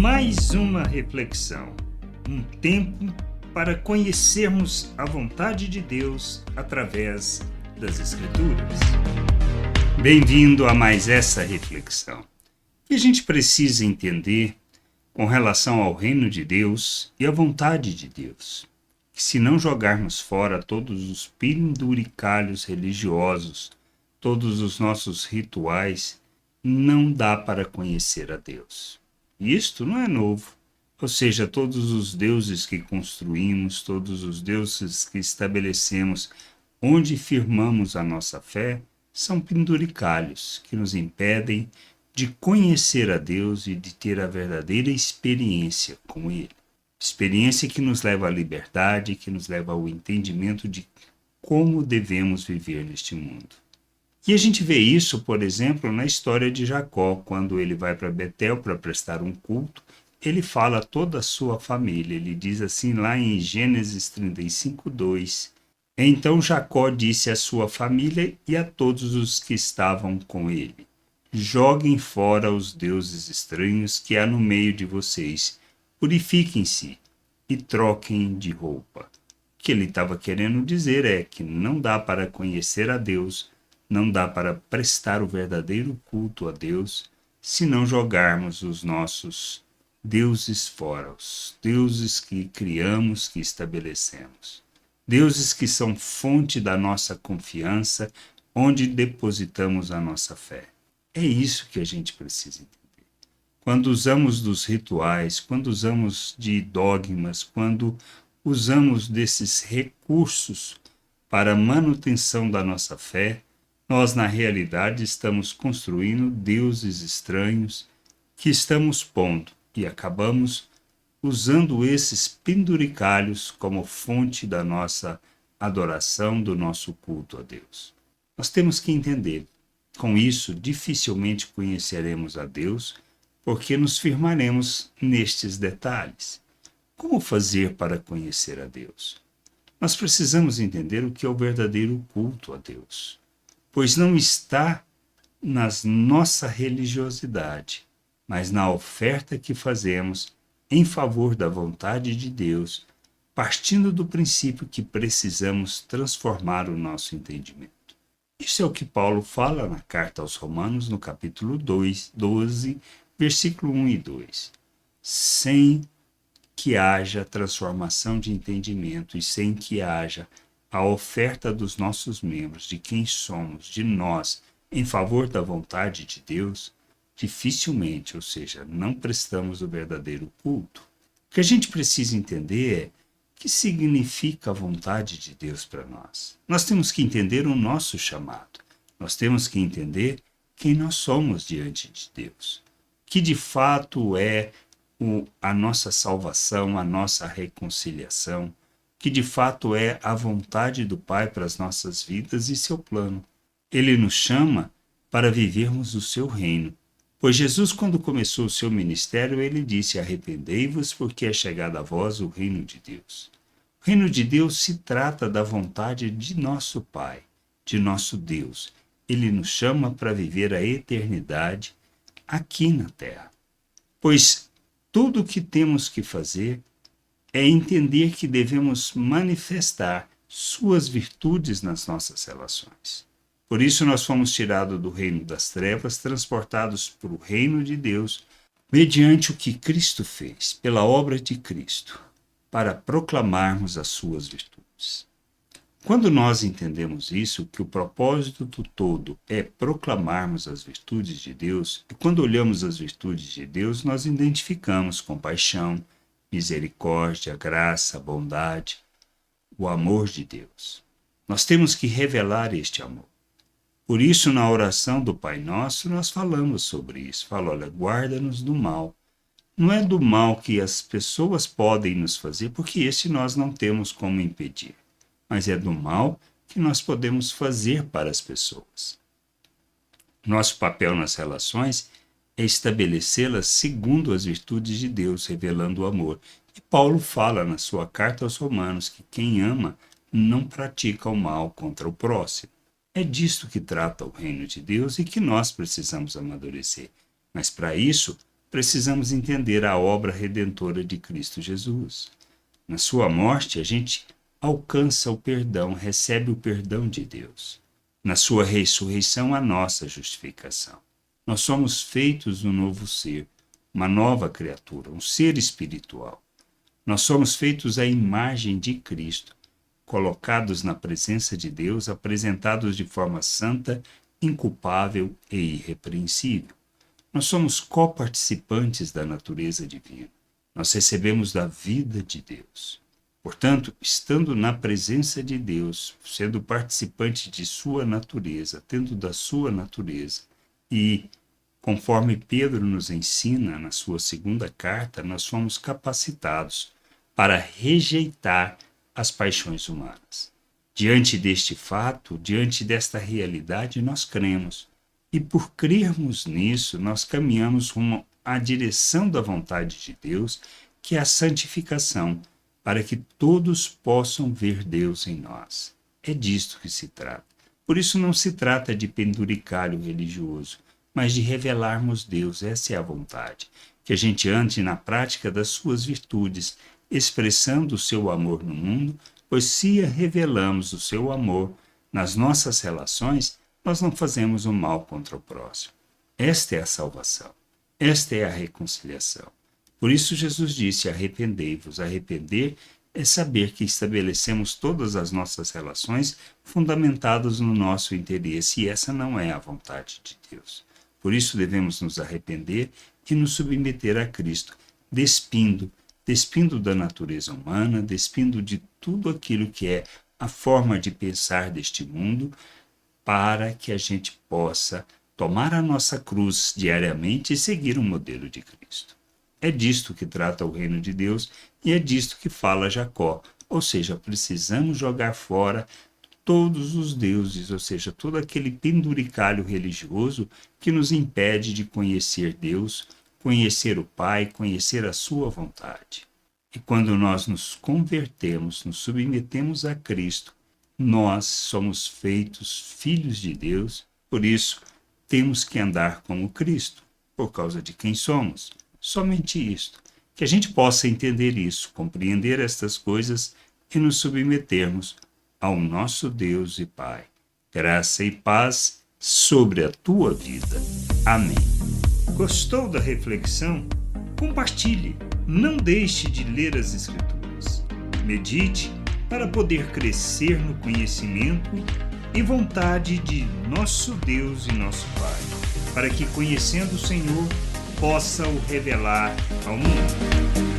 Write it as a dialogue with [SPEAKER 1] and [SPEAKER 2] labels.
[SPEAKER 1] Mais uma reflexão, um tempo para conhecermos a vontade de Deus através das Escrituras. Bem-vindo a mais essa reflexão. E a gente precisa entender com relação ao reino de Deus e à vontade de Deus, que se não jogarmos fora todos os penduricalhos religiosos, todos os nossos rituais, não dá para conhecer a Deus. E isto não é novo, ou seja, todos os deuses que construímos, todos os deuses que estabelecemos, onde firmamos a nossa fé, são penduricalhos que nos impedem de conhecer a Deus e de ter a verdadeira experiência com Ele. Experiência que nos leva à liberdade, que nos leva ao entendimento de como devemos viver neste mundo. E a gente vê isso, por exemplo, na história de Jacó, quando ele vai para Betel para prestar um culto, ele fala a toda a sua família. Ele diz assim lá em Gênesis 35:2. Então Jacó disse à sua família e a todos os que estavam com ele: joguem fora os deuses estranhos que há no meio de vocês, purifiquem-se e troquem de roupa. O que ele estava querendo dizer é que não dá para conhecer a Deus, não dá para prestar o verdadeiro culto a Deus se não jogarmos os nossos deuses fora, os deuses que criamos, que estabelecemos. Deuses que são fonte da nossa confiança, onde depositamos a nossa fé. É isso que a gente precisa entender. Quando usamos dos rituais, quando usamos de dogmas, quando usamos desses recursos para a manutenção da nossa fé, nós, na realidade, estamos construindo deuses estranhos que estamos pondo e acabamos usando esses penduricalhos como fonte da nossa adoração, do nosso culto a Deus. Nós temos que entender, com isso, dificilmente conheceremos a Deus, porque nos firmaremos nestes detalhes. Como fazer para conhecer a Deus? Nós precisamos entender o que é o verdadeiro culto a Deus, pois não está na nossa religiosidade, mas na oferta que fazemos em favor da vontade de Deus, partindo do princípio que precisamos transformar o nosso entendimento. Isso é o que Paulo fala na carta aos Romanos, no capítulo 12, versículo 1 e 2. Sem que haja transformação de entendimento e sem que haja a oferta dos nossos membros, de quem somos, de nós, em favor da vontade de Deus, dificilmente, ou seja, não prestamos o verdadeiro culto. O que a gente precisa entender é o que significa a vontade de Deus para nós. Nós temos que entender o nosso chamado. Nós temos que entender quem nós somos diante de Deus. Que de fato é a nossa salvação, a nossa reconciliação, que de fato é a vontade do Pai para as nossas vidas e seu plano. Ele nos chama para vivermos o seu reino. Pois Jesus, quando começou o seu ministério, ele disse: arrependei-vos, porque é chegado a vós o reino de Deus. O reino de Deus se trata da vontade de nosso Pai, de nosso Deus. Ele nos chama para viver a eternidade aqui na terra. Pois tudo o que temos que fazer é entender que devemos manifestar suas virtudes nas nossas relações. Por isso nós fomos tirados do reino das trevas, transportados para o reino de Deus, mediante o que Cristo fez, pela obra de Cristo, para proclamarmos as suas virtudes. Quando nós entendemos isso, que o propósito do todo é proclamarmos as virtudes de Deus, e quando olhamos as virtudes de Deus, nós identificamos compaixão, misericórdia, graça, bondade, o amor de Deus. Nós temos que revelar este amor. Por isso, na oração do Pai Nosso, nós falamos sobre isso. Fala, olha, guarda-nos do mal. Não é do mal que as pessoas podem nos fazer, porque esse nós não temos como impedir. Mas é do mal que nós podemos fazer para as pessoas. Nosso papel nas relações é estabelecê-las segundo as virtudes de Deus, revelando o amor. E Paulo fala na sua carta aos Romanos que quem ama não pratica o mal contra o próximo. É disto que trata o reino de Deus e que nós precisamos amadurecer. Mas para isso, precisamos entender a obra redentora de Cristo Jesus. Na sua morte, a gente alcança o perdão, recebe o perdão de Deus. Na sua ressurreição, a nossa justificação. Nós somos feitos um novo ser, uma nova criatura, um ser espiritual. Nós somos feitos à imagem de Cristo, colocados na presença de Deus, apresentados de forma santa, inculpável e irrepreensível. Nós somos coparticipantes da natureza divina. Nós recebemos da vida de Deus. Portanto, estando na presença de Deus, sendo participante de sua natureza, tendo da sua natureza, e conforme Pedro nos ensina na sua segunda carta, nós fomos capacitados para rejeitar as paixões humanas. Diante deste fato, diante desta realidade, nós cremos. E por crermos nisso, nós caminhamos rumo à direção da vontade de Deus, que é a santificação, para que todos possam ver Deus em nós. É disto que se trata. Por isso não se trata de penduricalho religioso, mas de revelarmos Deus. Essa é a vontade. Que a gente ande na prática das suas virtudes, expressando o seu amor no mundo, pois se revelamos o seu amor nas nossas relações, nós não fazemos o mal contra o próximo. Esta é a salvação. Esta é a reconciliação. Por isso Jesus disse, arrependei-vos. Arrepender é saber que estabelecemos todas as nossas relações fundamentadas no nosso interesse, e essa não é a vontade de Deus. Por isso devemos nos arrepender e nos submeter a Cristo, despindo da natureza humana, despindo de tudo aquilo que é a forma de pensar deste mundo, para que a gente possa tomar a nossa cruz diariamente e seguir o modelo de Cristo. É disto que trata o reino de Deus e é disto que fala Jacó. Ou seja, precisamos jogar fora todos os deuses, ou seja, todo aquele penduricalho religioso que nos impede de conhecer Deus, conhecer o Pai, conhecer a sua vontade. E quando nós nos convertemos, nos submetemos a Cristo, nós somos feitos filhos de Deus, por isso temos que andar como Cristo, por causa de quem somos. Somente isto. Que a gente possa entender isso, compreender estas coisas e nos submetermos ao nosso Deus e Pai. Graça e paz sobre a tua vida. Amém. Gostou da reflexão? Compartilhe. Não deixe de ler as Escrituras. Medite para poder crescer no conhecimento e vontade de nosso Deus e nosso Pai, para que, conhecendo o Senhor, possa o revelar ao mundo.